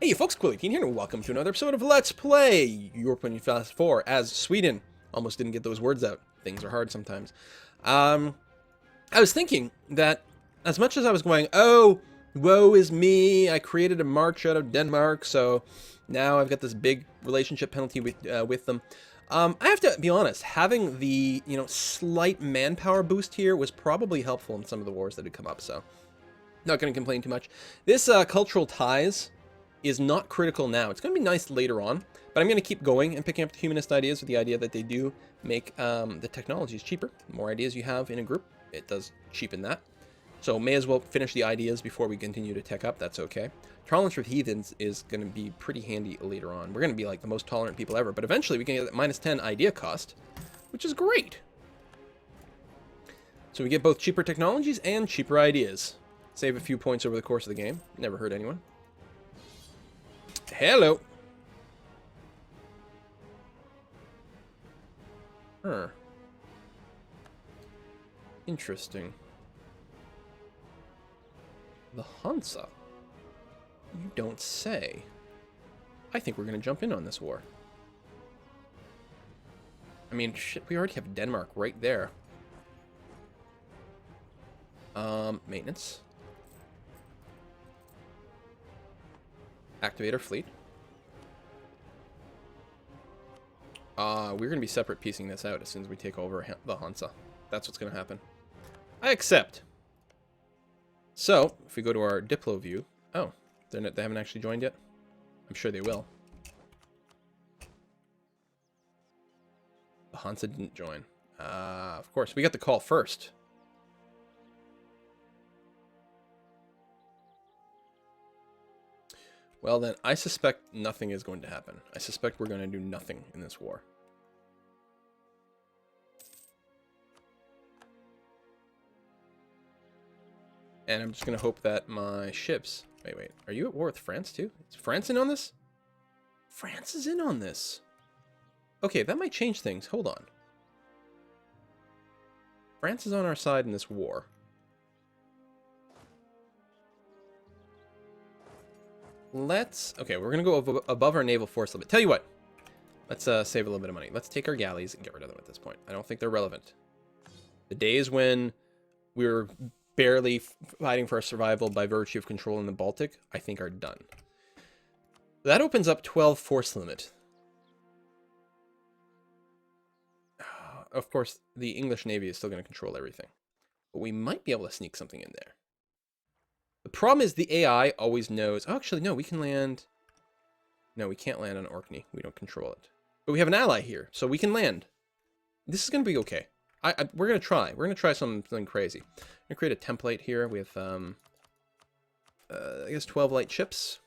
Hey folks, Consolidating here, and welcome to another episode of Let's Play European Fast 4 as Sweden. Almost didn't get those words out. Things are hard sometimes. I was thinking that as much as I was going, oh, woe is me, I created a march out of Denmark, so now I've got this big relationship penalty with them. I have to be honest, having the, slight manpower boost here was probably helpful in some of the wars that had come up, so not going to complain too much. This cultural ties is not critical now. It's going to be nice later on, but I'm going to keep going and picking up the humanist ideas with the idea that they do make the technologies cheaper. The more ideas you have in a group, it does cheapen that. So may as well finish the ideas before we continue to tech up. That's okay. Tolerance with heathens is going to be pretty handy later on. We're going to be like the most tolerant people ever, but eventually we can get that -10 idea cost, which is great. So we get both cheaper technologies and cheaper ideas. Save a few points over the course of the game. Never hurt anyone. Hello. Interesting. The Hansa? You don't say. I think we're going to jump in on this war. I mean, shit, we already have Denmark right there. Maintenance. Activate our fleet. We're going to be separate piecing this out as soon as we take over the Hansa. That's what's going to happen. I accept. So, if we go to our Diplo view... Oh, they haven't actually joined yet? I'm sure they will. The Hansa didn't join. Of course, we got the call first. Well then, I suspect nothing is going to happen. I suspect we're going to do nothing in this war. And I'm just going to hope that my ships... Wait. Are you at war with France too? Is France in on this? France is in on this. Okay, that might change things. Hold on. France is on our side in this war. Okay, we're going to go above our naval force limit. Tell you what. Let's save a little bit of money. Let's take our galleys and get rid of them at this point. I don't think they're relevant. The days when we were barely fighting for our survival by virtue of controlling the Baltic, I think are done. That opens up 12 force limit. Of course, the English Navy is still going to control everything. But we might be able to sneak something in there. The problem is the AI always knows... Oh, actually, no, we can land... No, we can't land on Orkney. We don't control it. But we have an ally here, so we can land. This is going to be okay. We're going to try. We're going to try something crazy. I'm going to create a template here with, I guess 12 light ships.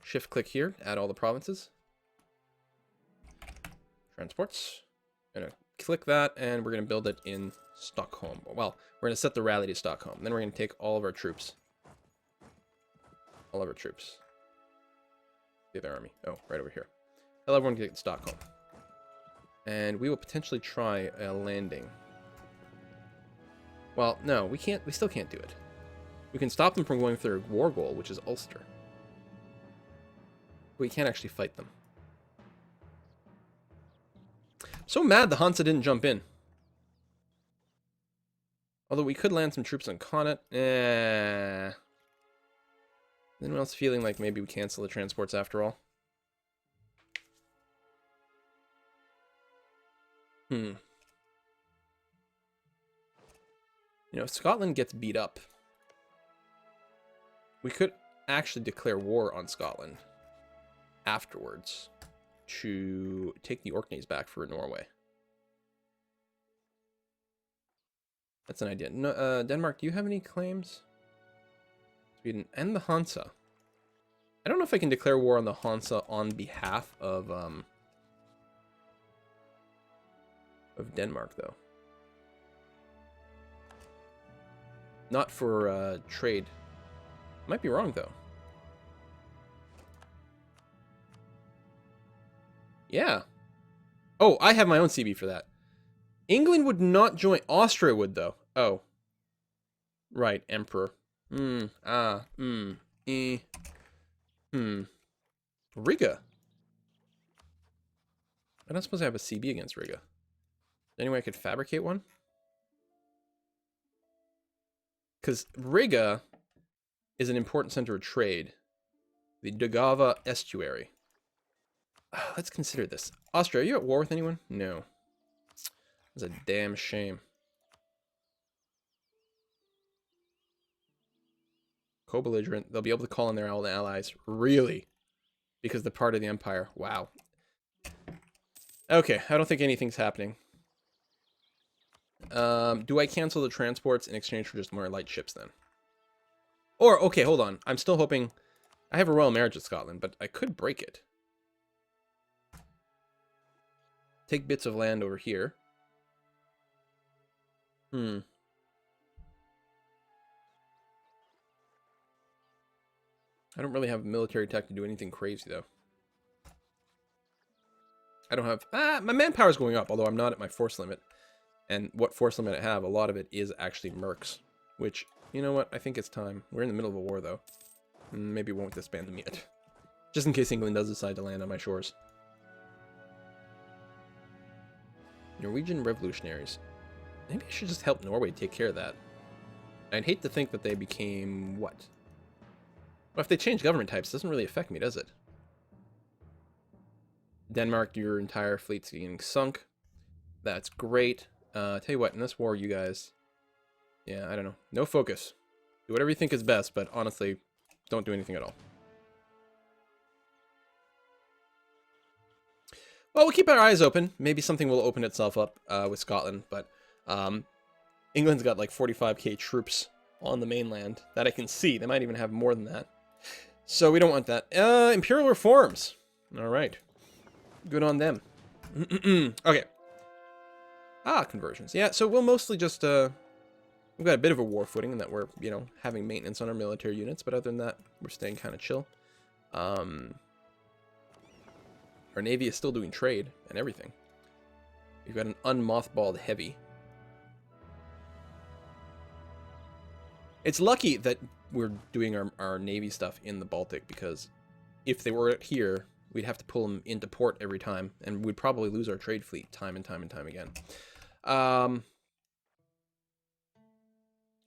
Shift-click here, add all the provinces. Transports. I'm going to click that, and we're going to build it in Stockholm. Well, we're going to set the rally to Stockholm. Then we're going to take all of our troops. All of our troops. The other army. Oh, right over here. Tell everyone to get to Stockholm. And we will potentially try a landing. Well, no, we can't. We still can't do it. We can stop them from going for their war goal, which is Ulster. We can't actually fight them. I'm so mad the Hansa didn't jump in. Although we could land some troops on Connaught. Anyone else feeling like maybe we cancel the transports after all? If Scotland gets beat up, we could actually declare war on Scotland afterwards to take the Orkneys back for Norway. That's an idea. No, Denmark, do you have any claims? Sweden and the Hansa. I don't know if I can declare war on the Hansa on behalf of Denmark, though. Not for trade. Might be wrong, though. Yeah. Oh, I have my own CB for that. England would not join. Austria would, though. Oh. Right, Emperor. Riga. I'm not supposed to have a CB against Riga. Anyway, I could fabricate one? Because Riga is an important center of trade. The Daugava estuary. Let's consider this. Austria, are you at war with anyone? No. That's a damn shame. Co-belligerent. They'll be able to call in their allies. Really? Because they're part of the empire. Wow. Okay, I don't think anything's happening. Do I cancel the transports in exchange for just more light ships then? Or, okay, hold on. I'm still hoping... I have a royal marriage with Scotland, but I could break it. Take bits of land over here. I don't really have military tech to do anything crazy, though. I don't have... my manpower is going up, although I'm not at my force limit. And what force limit I have, a lot of it is actually mercs. Which, you know what? I think it's time. We're in the middle of a war, though. Maybe won't disband them yet. Just in case England does decide to land on my shores. Norwegian revolutionaries. Maybe I should just help Norway take care of that. I'd hate to think that they became... what? Well, if they change government types, it doesn't really affect me, does it? Denmark, your entire fleet's getting sunk. That's great. Tell you what, in this war, you guys... yeah, I don't know. No focus. Do whatever you think is best, but honestly, don't do anything at all. Well, we'll keep our eyes open. Maybe something will open itself up with Scotland, but England's got like 45k troops on the mainland that I can see. They might even have more than that. So we don't want that. Imperial reforms. All right. Good on them. Okay. Conversions. Yeah, so we'll mostly just... we've got a bit of a war footing in that we're, you know, having maintenance on our military units, but other than that, we're staying kind of chill. Our Navy is still doing trade and everything. We've got an unmothballed heavy. It's lucky that we're doing our Navy stuff in the Baltic, because if they were here, we'd have to pull them into port every time, and we'd probably lose our trade fleet time and time and time again.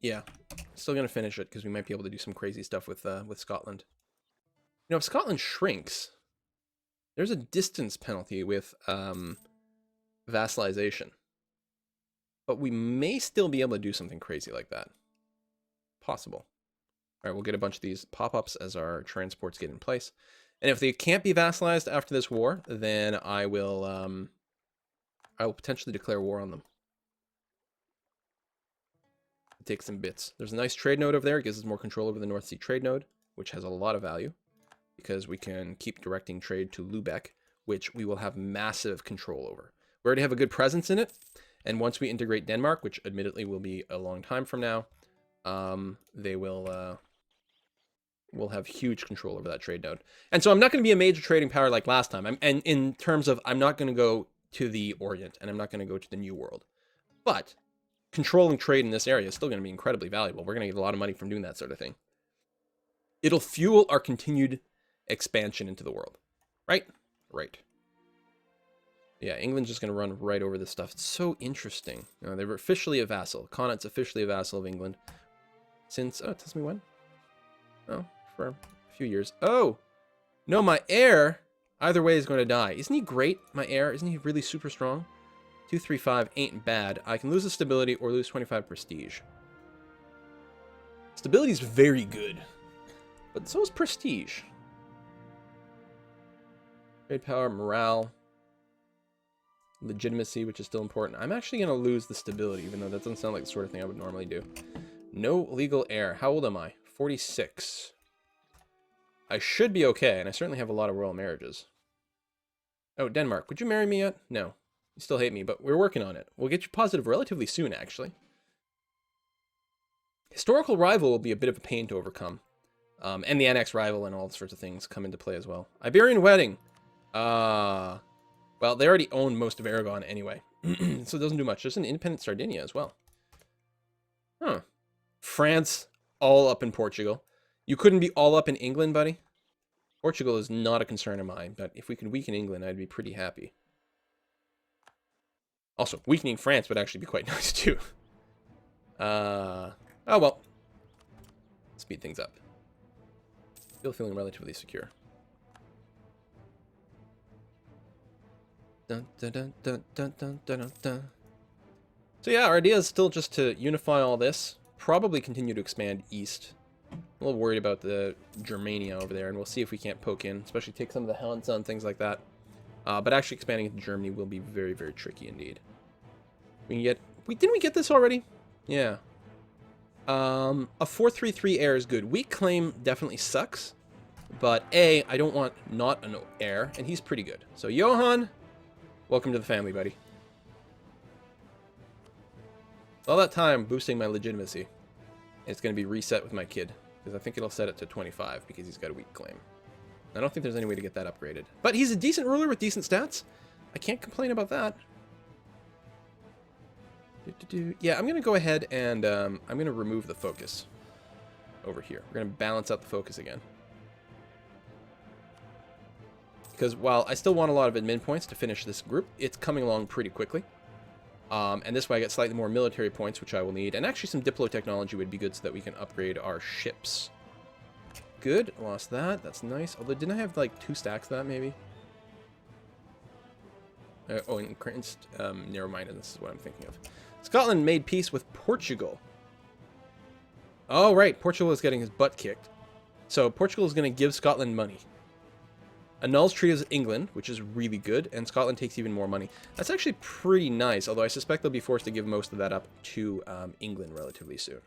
Yeah, still gonna finish it because we might be able to do some crazy stuff with Scotland. You know, if Scotland shrinks, there's a distance penalty with vassalization, but we may still be able to do something crazy like that. Possible. All right, we'll get a bunch of these pop-ups as our transports get in place, and if they can't be vassalized after this war, then I will potentially declare war on them. Take some bits. There's a nice trade node over there. It gives us more control over the North Sea trade node, which has a lot of value because we can keep directing trade to Lubeck, which we will have massive control over. We already have a good presence in it, and once we integrate Denmark, which admittedly will be a long time from now, they will we'll have huge control over that trade node. And so I'm not going to be a major trading power like last time. And in terms of, I'm not going to go to the Orient, and I'm not going to go to the New World, but controlling trade in this area is still going to be incredibly valuable. We're going to get a lot of money from doing that sort of thing. It'll fuel our continued expansion into the world. Right? Right. Yeah, England's just going to run right over this stuff. It's so interesting. They were officially a vassal. Connaught's officially a vassal of England. Since, it tells me when. Oh, for a few years. Oh! No, my heir, either way, is going to die. Isn't he great, my heir? Isn't he really super strong? 235 ain't bad. I can lose the stability or lose 25 prestige. Stability is very good, but so is prestige. Trade power, morale, legitimacy, which is still important. I'm actually going to lose the stability, even though that doesn't sound like the sort of thing I would normally do. No legal heir. How old am I? 46. I should be okay, and I certainly have a lot of royal marriages. Oh, Denmark. Would you marry me yet? No. You still hate me, but we're working on it. We'll get you positive relatively soon, actually. Historical rival will be a bit of a pain to overcome. And the annex rival and all sorts of things come into play as well. Iberian wedding. Well, they already own most of Aragon anyway. So it doesn't do much. There's an independent Sardinia as well. Huh. France, all up in Portugal. You couldn't be all up in England, buddy? Portugal is not a concern of mine, but if we could weaken England, I'd be pretty happy. Also, weakening France would actually be quite nice, too. Oh, well. Speed things up. Still feeling relatively secure. Dun, dun, dun, dun, dun, dun, dun, dun. So yeah, our idea is still just to unify all this. Probably continue to expand east. I'm a little worried about the Germania over there, and we'll see if we can't poke in. Especially take some of the Hansa and things like that. But actually expanding into Germany will be very, very tricky indeed. We can get... Didn't we get this already? Yeah. A 4-3-3 air is good. Weak claim definitely sucks. But A, I don't want not an heir, and he's pretty good. So Johan, welcome to the family, buddy. All that time boosting my legitimacy. It's going to be reset with my kid. Because I think it'll set it to 25 because he's got a weak claim. I don't think there's any way to get that upgraded. But he's a decent ruler with decent stats. I can't complain about that. Yeah, I'm going to go ahead and I'm going to remove the focus over here. We're going to balance out the focus again. Because while I still want a lot of admin points to finish this group, it's coming along pretty quickly. And this way I get slightly more military points, which I will need. And actually some Diplo technology would be good so that we can upgrade our ships. Good, lost that. That's nice. Although, didn't I have like 2 stacks of that, maybe? Oh, increased narrow-mindedness is what I'm thinking of. Scotland made peace with Portugal. Oh, right. Portugal is getting his butt kicked. So Portugal is going to give Scotland money. Annuls treaty with England, which is really good, and Scotland takes even more money. That's actually pretty nice, although I suspect they'll be forced to give most of that up to England relatively soon.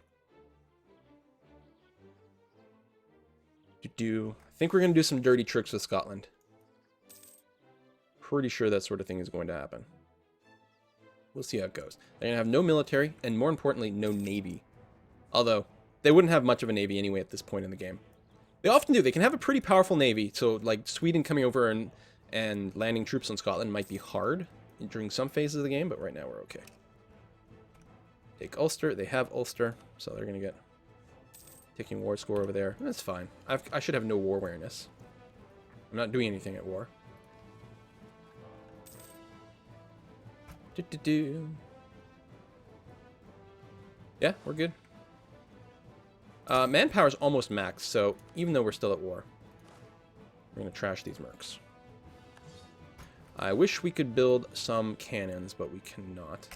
I think we're going to do some dirty tricks with Scotland. Pretty sure that sort of thing is going to happen. We'll see how it goes. They're going to have no military, and more importantly, no navy. Although, they wouldn't have much of a navy anyway at this point in the game. They often do. They can have a pretty powerful navy, so like Sweden coming over and landing troops on Scotland might be hard during some phases of the game, but right now we're okay. Take Ulster. They have Ulster, so they're going to get taking war score over there. That's fine. I should have no war awareness. I'm not doing anything at war. Yeah, we're good. Manpower's almost maxed, so even though we're still at war, we're going to trash these mercs. I wish we could build some cannons, but we cannot.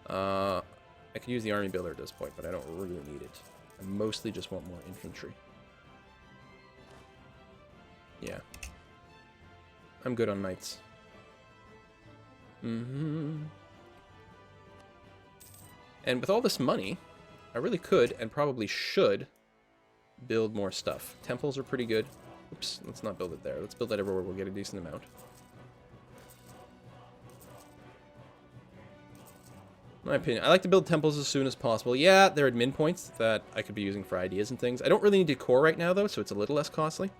I could use the army builder at this point, but I don't really need it. I mostly just want more infantry. Yeah. I'm good on knights. And with all this money, I really could and probably should build more stuff. Temples are pretty good. Oops, let's not build it there. Let's build it everywhere we'll get a decent amount. My opinion. I like to build temples as soon as possible. Yeah, there are admin points that I could be using for ideas and things. I don't really need decor right now, though, so it's a little less costly.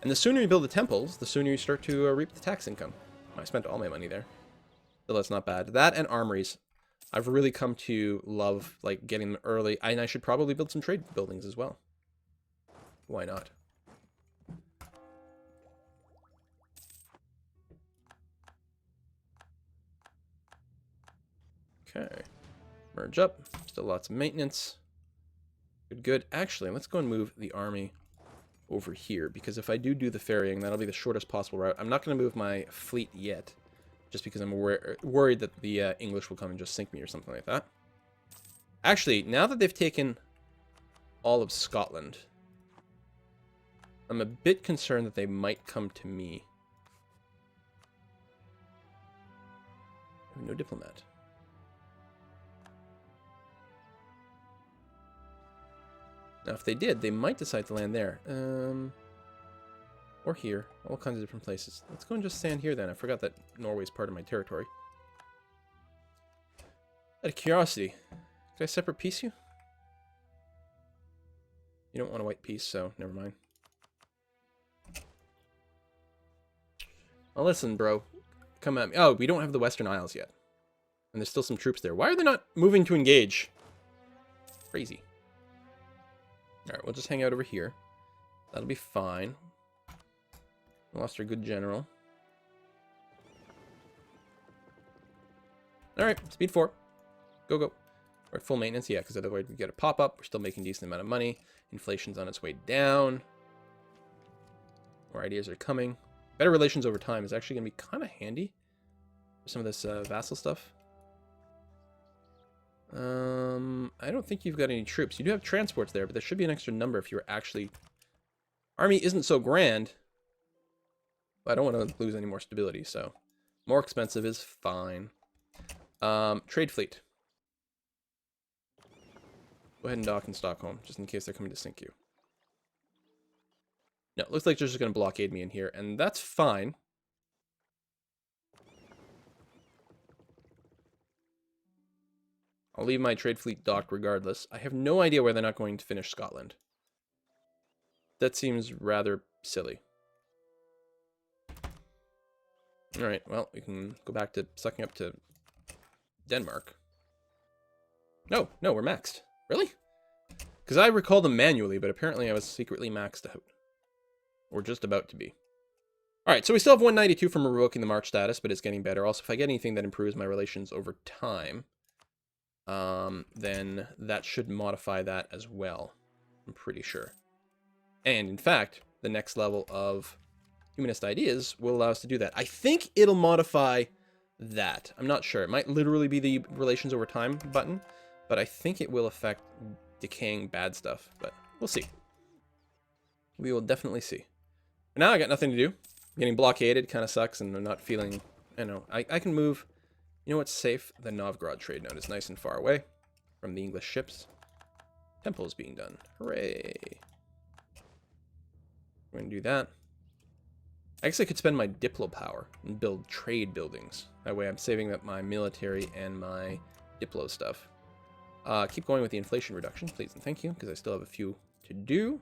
And the sooner you build the temples, the sooner you start to reap the tax income. I spent all my money there. So that's not bad. That and armories. I've really come to love, like, getting them early. And I should probably build some trade buildings as well. Why not? Okay. Merge up. Still lots of maintenance. Good, good. Actually, let's go and move the army over here. Because if I do the ferrying, that'll be the shortest possible route. I'm not going to move my fleet yet. Just because I'm worried that the English will come and just sink me or something like that. Actually, now that they've taken all of Scotland, I'm a bit concerned that they might come to me. No diplomat. Now, if they did, they might decide to land there. Or here. All kinds of different places. Let's go and just stand here then. I forgot that Norway's part of my territory. Out of curiosity, could I separate peace you? You don't want a white peace, so never mind. Well, listen, bro. Come at me. Oh, we don't have the Western Isles yet. And there's still some troops there. Why are they not moving to engage? Crazy. Alright, we'll just hang out over here. That'll be fine. Lost our good general. Alright, speed 4. Go, go. We're at full maintenance, yeah, because otherwise we get a pop-up. We're still making a decent amount of money. Inflation's on its way down. More ideas are coming. Better relations over time is actually going to be kind of handy for some of this vassal stuff. I don't think you've got any troops. You do have transports there, but there should be an extra number if you were actually... Army isn't so grand, but I don't want to lose any more stability, so more expensive is fine. Trade fleet. Go ahead and dock in Stockholm, just in case they're coming to sink you. No, it looks like they're just going to blockade me in here, and that's fine. I'll leave my trade fleet docked regardless. I have no idea why they're not going to finish Scotland. That seems rather silly. Alright, well, we can go back to sucking up to Denmark. No, we're maxed. Really? Because I recall them manually, but apparently I was secretly maxed out. Or just about to be. Alright, so we still have 192 from revoking the March status, but it's getting better. Also, if I get anything that improves my relations over time, then that should modify that as well. I'm pretty sure. And, in fact, the next level of Humanist Ideas will allow us to do that. I think it'll modify that. I'm not sure. It might literally be the relations over time button, but I think it will affect decaying bad stuff. But we'll see. We will definitely see. For now, I got nothing to do. Getting blockaded kind of sucks, and I'm not feeling... I can move... You know what's safe? The Novgorod trade node is nice and far away from the English ships. Temple is being done. Hooray! We're going to do that. I guess I could spend my Diplo power and build trade buildings. That way I'm saving up my military and my Diplo stuff. Keep going with the inflation reduction, please and thank you, because I still have a few to do.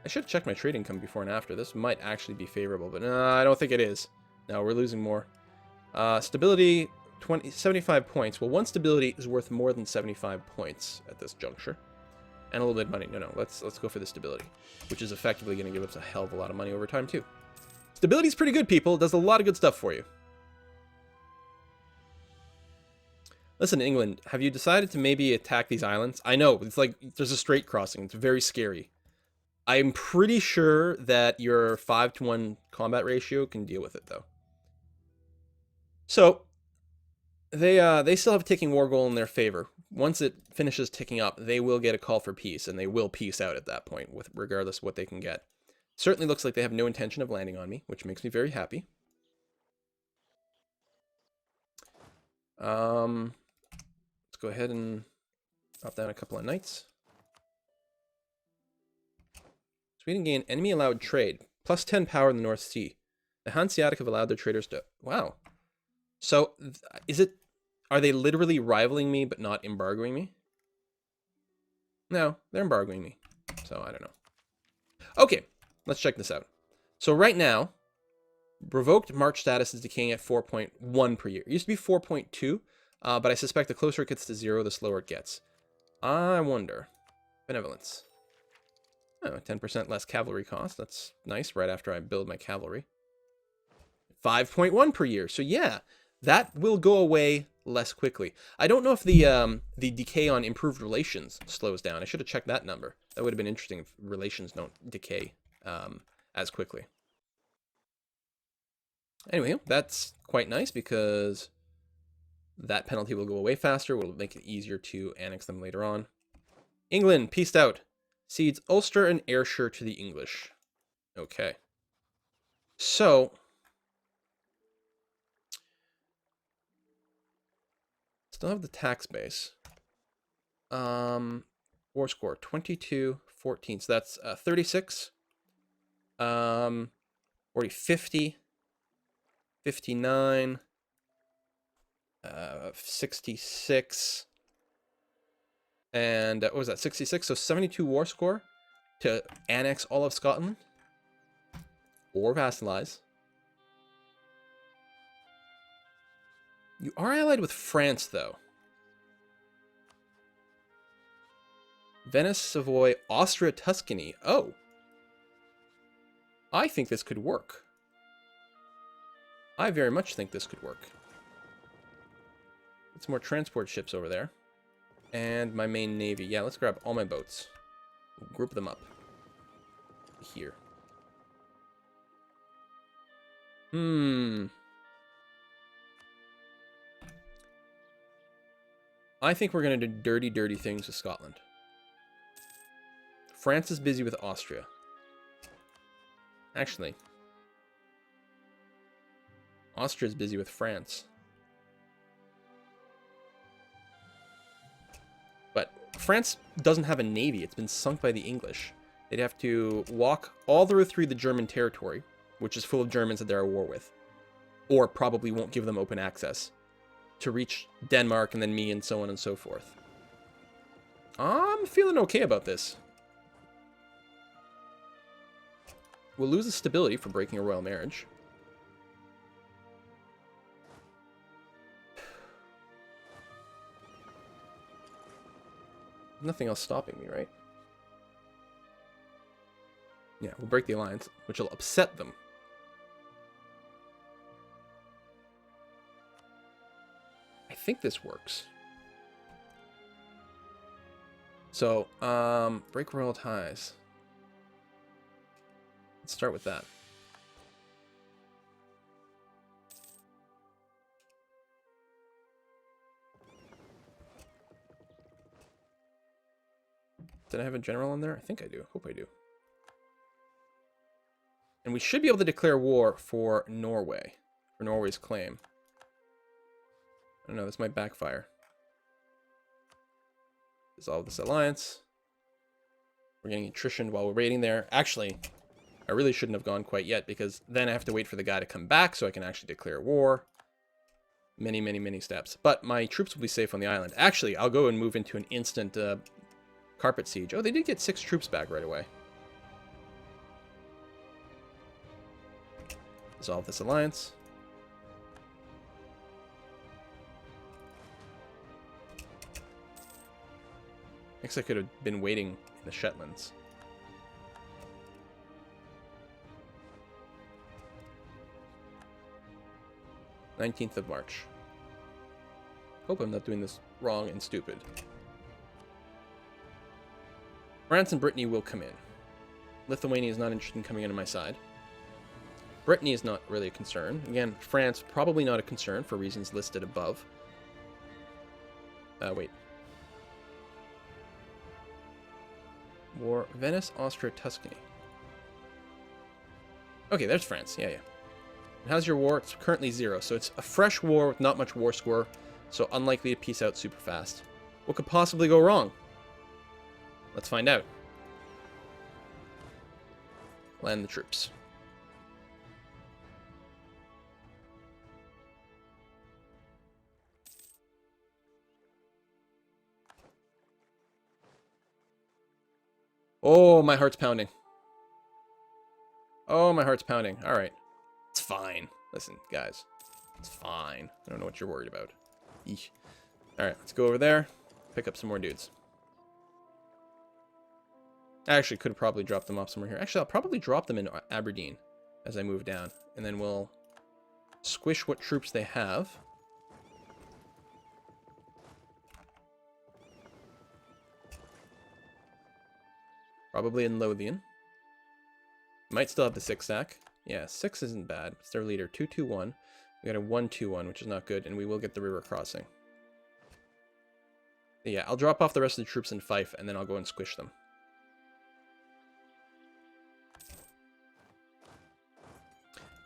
I should check my trade income before and after. This might actually be favorable, but no, I don't think it is. No, we're losing more. Stability, 75 points. Well, one stability is worth more than 75 points at this juncture. And a little bit of money. No, let's go for the stability, which is effectively going to give us a hell of a lot of money over time, too. Stability's pretty good, people. It does a lot of good stuff for you. Listen, England, have you decided to maybe attack these islands? I know, it's like there's a strait crossing. It's very scary. I'm pretty sure that your 5-to-1 combat ratio can deal with it, though. So, they still have a ticking war goal in their favor. Once it finishes ticking up, they will get a call for peace, and they will peace out at that point, regardless of what they can get. Certainly looks like they have no intention of landing on me, which makes me very happy. Let's go ahead and drop down a couple of knights. Sweden gained enemy allowed trade, plus 10 power in the North Sea. The Hanseatic have allowed their traders to... Wow. So, are they literally rivaling me but not embargoing me? No, they're embargoing me. So, I don't know. Okay, let's check this out. So, right now, revoked March status is decaying at 4.1 per year. It used to be 4.2, but I suspect the closer it gets to 0, the slower it gets. I wonder. Benevolence. Oh, 10% less cavalry cost. That's nice right after I build my cavalry. 5.1 per year. So, yeah, that will go away less quickly. I don't know if the decay on improved relations slows down. I should have checked that number. That would have been interesting if relations don't decay as quickly. Anyway, that's quite nice because that penalty will go away faster. Will make it easier to annex them later on. England, peaced out. Cedes Ulster and Ayrshire to the English. Okay. So... still have the tax base. War score 22, 14. So that's 36. 40, 50, 59, 66, and what was that? 66. So 72 war score to annex all of Scotland or vassalize. You are allied with France, though. Venice, Savoy, Austria, Tuscany. Oh, I think this could work. I very much think this could work. Get some more transport ships over there. And my main navy. Yeah, let's grab all my boats. Group them up. Here. I think we're going to do dirty, dirty things with Scotland. France is busy with Austria. Actually, Austria is busy with France. But France doesn't have a navy. It's been sunk by the English. They'd have to walk all the way through the German territory, which is full of Germans that they're at war with, or probably won't give them open access, to reach Denmark and then me and so on and so forth. I'm feeling okay about this. We'll lose the stability for breaking a royal marriage. Nothing else stopping me, right? Yeah, we'll break the alliance, which will upset them. I think this works. So, break royal ties. Let's start with that. Did I have a general in there? I think I do. Hope I do. And we should be able to declare war for Norway. For Norway's claim. I don't know, this might backfire. Dissolve this alliance. We're getting attrition while we're waiting there. Actually, I really shouldn't have gone quite yet, because then I have to wait for the guy to come back so I can actually declare war. Many, many, many steps. But my troops will be safe on the island. Actually, I'll go and move into an instant carpet siege. Oh, they did get 6 troops back right away. Dissolve this alliance. I guess I could have been waiting in the Shetlands. "19th of March. Hope I'm not doing this wrong and stupid. France and Brittany will come in. Lithuania is not interested in coming into my side. Brittany is not really a concern. Again, France, probably not a concern for reasons listed above. Wait. War, Venice, Austria, Tuscany. Okay, there's France. Yeah, yeah. And how's your war? It's currently 0, so it's a fresh war with not much war score, so unlikely to peace out super fast. What could possibly go wrong? Let's find out. Land the troops. Oh, my heart's pounding. Oh, my heart's pounding. All right. It's fine. Listen, guys. It's fine. I don't know what you're worried about. Eesh. All right, let's go over there. Pick up some more dudes. I actually could have probably dropped them off somewhere here. Actually, I'll probably drop them in Aberdeen as I move down. And then we'll squish what troops they have. Probably in Lothian. Might still have the 6 stack. Yeah, 6 isn't bad. It's their leader. 2-2-1. We got a 1-2-1, which is not good. And we will get the river crossing. Yeah, I'll drop off the rest of the troops in Fife, and then I'll go and squish them.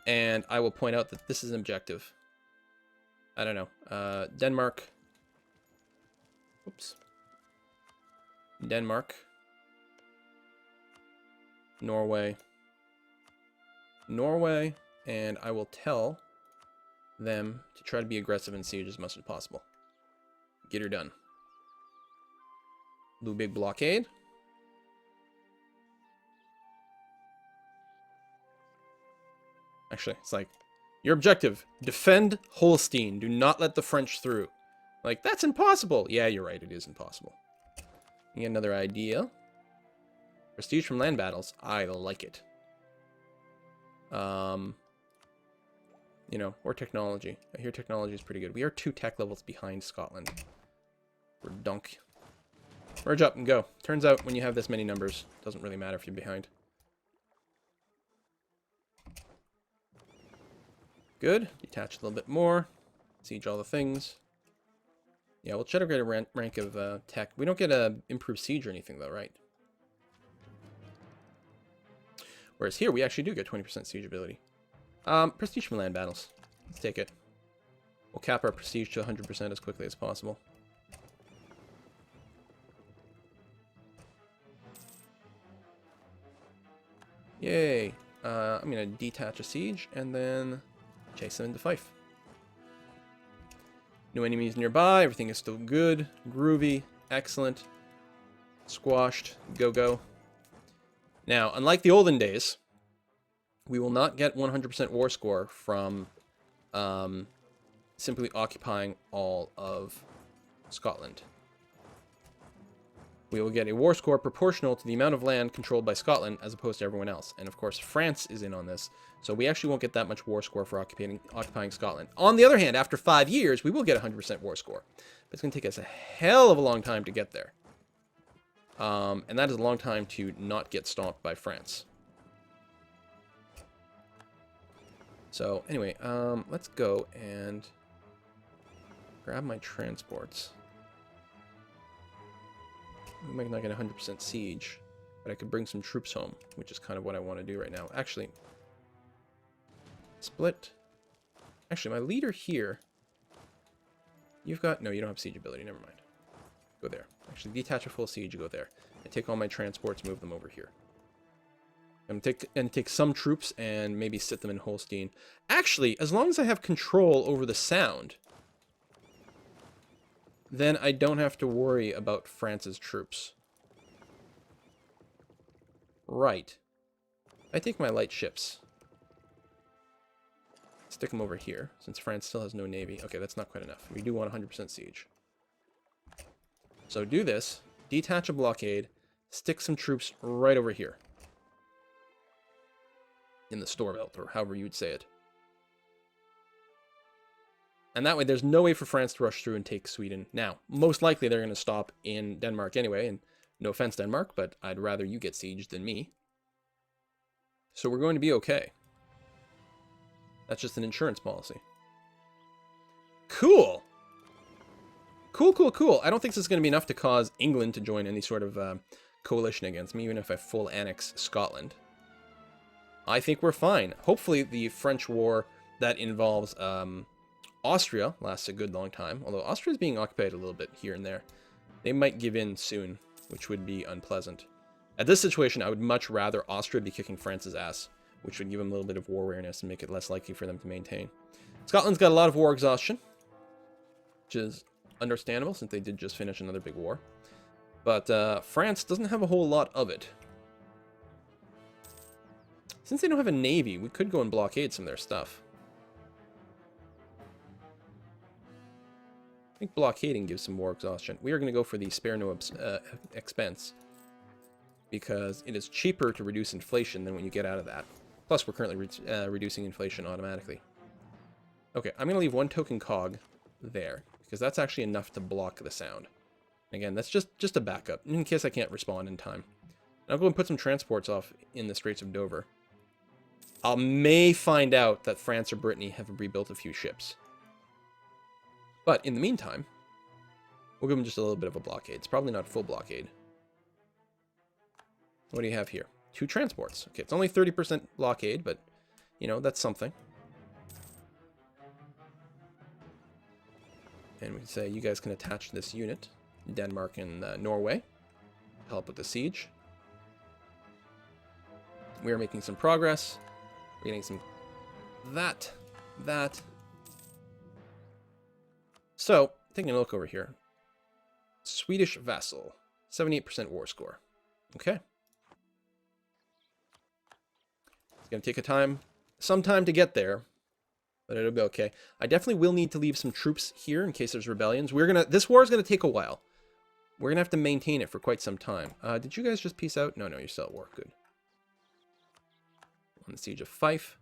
And I will point out that this is an objective. I don't know. Denmark. Oops. Denmark. Norway. Norway. And I will tell them to try to be aggressive and siege as much as possible. Get her done. Do a big blockade. Actually, it's like, your objective, defend Holstein. Do not let the French through. Like, that's impossible. Yeah, you're right. It is impossible. You get another idea. Prestige from land battles. I like it. You know, or technology. I hear technology is pretty good. We are 2 tech levels behind Scotland. We're dunk. Merge up and go. Turns out when you have this many numbers, it doesn't really matter if you're behind. Good. Detach a little bit more. Siege all the things. Yeah, we'll try to get a rank of tech. We don't get a improved siege or anything though, right? Whereas here, we actually do get 20% siege ability. Prestige from land battles. Let's take it. We'll cap our prestige to 100% as quickly as possible. Yay. I'm going to detach a siege and then chase them into Fife. No enemies nearby. Everything is still good. Groovy. Excellent. Squashed. Go. Now, unlike the olden days, we will not get 100% war score from simply occupying all of Scotland. We will get a war score proportional to the amount of land controlled by Scotland as opposed to everyone else. And of course, France is in on this, so we actually won't get that much war score for occupying Scotland. On the other hand, after 5 years, we will get 100% war score. But it's going to take us a hell of a long time to get there. And that is a long time to not get stomped by France. So anyway, let's go and grab my transports. We might not get 100% siege, but I could bring some troops home, which is kind of what I want to do right now. Actually, split. Actually, my leader here, you've got, no, you don't have siege ability, never mind. Go there. Actually, detach a full siege, go there. And take all my transports, move them over here. I'm going to take some troops and maybe sit them in Holstein. Actually, as long as I have control over the sound, then I don't have to worry about France's troops. Right. I take my light ships. Stick them over here, since France still has no navy. Okay, that's not quite enough. We do want 100% siege. So do this. Detach a blockade. Stick some troops right over here. In the store belt, or however you would say it. And that way, there's no way for France to rush through and take Sweden. Now, most likely they're going to stop in Denmark anyway, and no offense, Denmark, but I'd rather you get sieged than me. So we're going to be okay. That's just an insurance policy. Cool! Cool. I don't think this is going to be enough to cause England to join any sort of coalition against me, even if I full annex Scotland. I think we're fine. Hopefully the French war that involves Austria lasts a good long time, although Austria is being occupied a little bit here and there. They might give in soon, which would be unpleasant. At this situation, I would much rather Austria be kicking France's ass, which would give them a little bit of war awareness and make it less likely for them to maintain. Scotland's got a lot of war exhaustion, which is understandable since they did just finish another big war. But France doesn't have a whole lot of it. Since they don't have a navy, we could go and blockade some of their stuff. I think blockading gives some more exhaustion. We are going to go for the spare no expense, because it is cheaper to reduce inflation than when you get out of that. Plus, we're currently reducing inflation automatically. Okay, I'm going to leave 1 token cog there, because that's actually enough to block the sound. Again, that's just a backup, in case I can't respond in time. I'll go and put some transports off in the Straits of Dover. I may find out that France or Brittany have rebuilt a few ships. But in the meantime, we'll give them just a little bit of a blockade. It's probably not full blockade. What do you have here? 2 transports. Okay, it's only 30% blockade, but, you know, that's something. And we can say you guys can attach this unit, Denmark and Norway, to help with the siege. We are making some progress. We're getting some that. So, taking a look over here. Swedish vassal, 78% war score. Okay. It's going to take some time to get there, but it'll be okay. I definitely will need to leave some troops here in case there's rebellions. This war is going to take a while. We're going to have to maintain it for quite some time. Did you guys just peace out? No, you're still at war. Good. On the siege of Fife.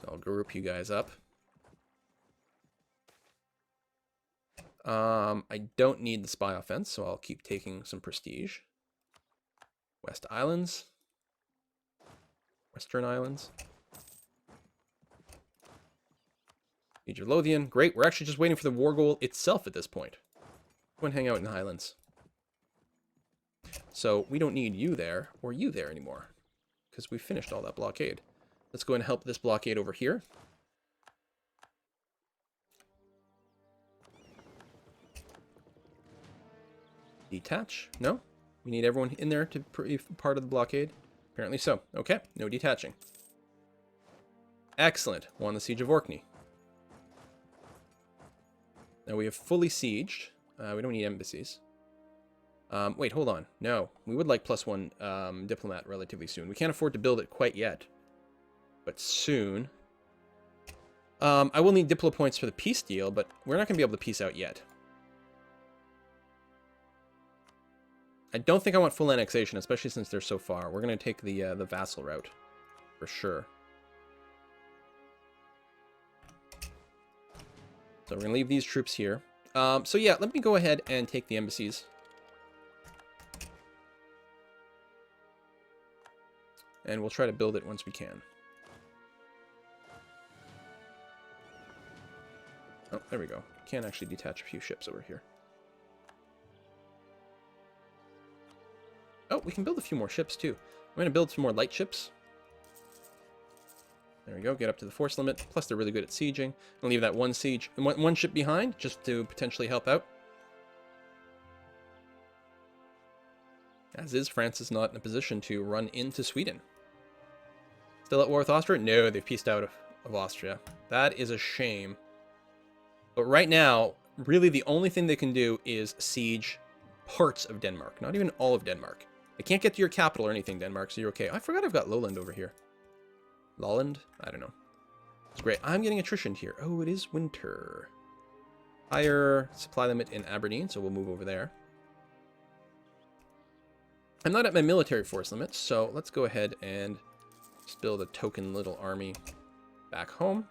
I'll group you guys up. I don't need the spy offense, so I'll keep taking some prestige. West Islands. Western Islands. Siege of Lothian. Great, we're actually just waiting for the war goal itself at this point. Go and hang out in the Highlands. So we don't need you there, or you there anymore, because we finished all that blockade. Let's go and help this blockade over here. Detach? No? We need everyone in there to be part of the blockade? Apparently so. Okay, no detaching. Excellent. Won the Siege of Orkney. Now we have fully sieged. We don't need embassies. Wait, hold on. No, we would like +1 diplomat relatively soon. We can't afford to build it quite yet, but soon. I will need diplo points for the peace deal, but we're not going to be able to peace out yet. I don't think I want full annexation, especially since they're so far. We're going to take the vassal route, for sure. So we're going to leave these troops here. So yeah, let me go ahead and take the embassies. And we'll try to build it once we can. Oh, there we go. Can actually detach a few ships over here. Oh, we can build a few more ships, too. I'm going to build some more light ships. There we go. Get up to the force limit. Plus, they're really good at sieging. I'll leave that one siege, one ship behind, just to potentially help out. As is, France is not in a position to run into Sweden. Still at war with Austria? No, they've pieced out of Austria. That is a shame. But right now, really the only thing they can do is siege parts of Denmark. Not even all of Denmark. They can't get to your capital or anything, Denmark, so you're okay. I forgot I've got Lowland over here. Lolland? I don't know. It's great. I'm getting attrition here. Oh, it is winter. Higher supply limit in Aberdeen, so we'll move over there. I'm not at my military force limit, so let's go ahead and just build a token little army back home.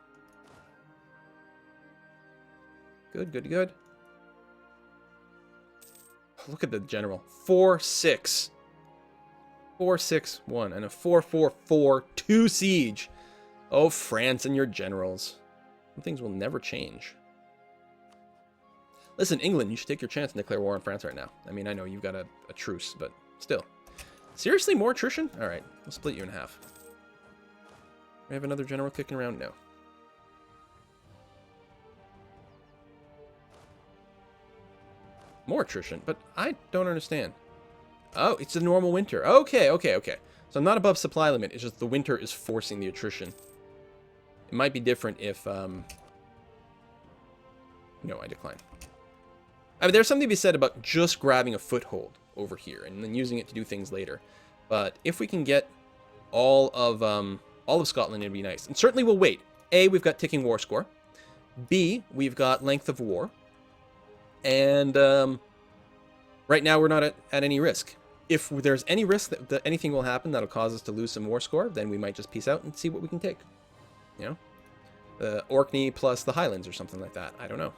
Good, good, good. Look at the general. 4-6. 4-6-1 and a 4-4-4-2 siege. Oh, France and your generals. Some things will never change. Listen, England, you should take your chance and declare war on France right now. I mean, I know you've got a truce, but still. Seriously, more attrition? All right, we'll split you in half. We have another general kicking around? No. More attrition, but I don't understand. Oh, it's a normal winter. Okay, okay, okay. So I'm not above supply limit. It's just the winter is forcing the attrition. It might be different if... No, I decline. I mean, there's something to be said about just grabbing a foothold over here and then using it to do things later. But if we can get all of Scotland, it'd be nice. And certainly we'll wait. A, we've got ticking war score. B, we've got length of war. And right now we're not at any risk. If there's any risk that anything will happen that'll cause us to lose some war score, then we might just peace out and see what we can take. You know? The Orkney plus the Highlands or something like that. I don't know.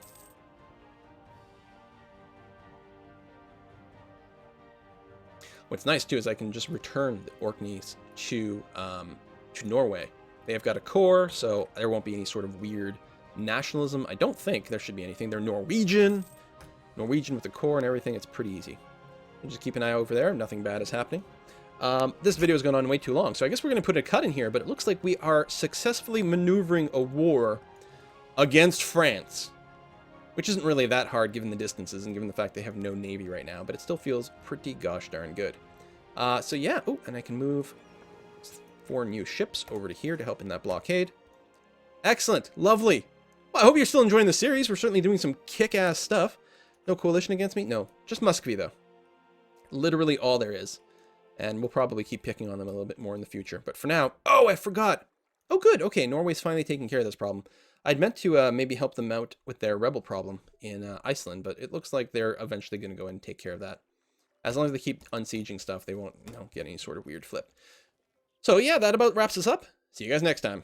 What's nice, too, is I can just return the Orkneys to Norway. They have got a core, so there won't be any sort of weird nationalism. I don't think there should be anything. They're Norwegian. Norwegian with the core and everything. It's pretty easy. And just keep an eye over there. Nothing bad is happening. This video has gone on way too long, so I guess we're going to put a cut in here, but it looks like we are successfully maneuvering a war against France, which isn't really that hard given the distances and given the fact they have no navy right now, but it still feels pretty gosh darn good. So yeah, oh, and I can move 4 new ships over to here to help in that blockade. Excellent, lovely. Well, I hope you're still enjoying the series. We're certainly doing some kick-ass stuff. No coalition against me? No, just Muscovy, though. Literally all there is. And we'll probably keep picking on them a little bit more in the future. But for now... Oh, I forgot! Oh, good. Okay, Norway's finally taking care of this problem. I'd meant to maybe help them out with their rebel problem in Iceland, but it looks like they're eventually going to go in and take care of that. As long as they keep unsieging stuff, they won't, get any sort of weird flip. So yeah, that about wraps us up. See you guys next time.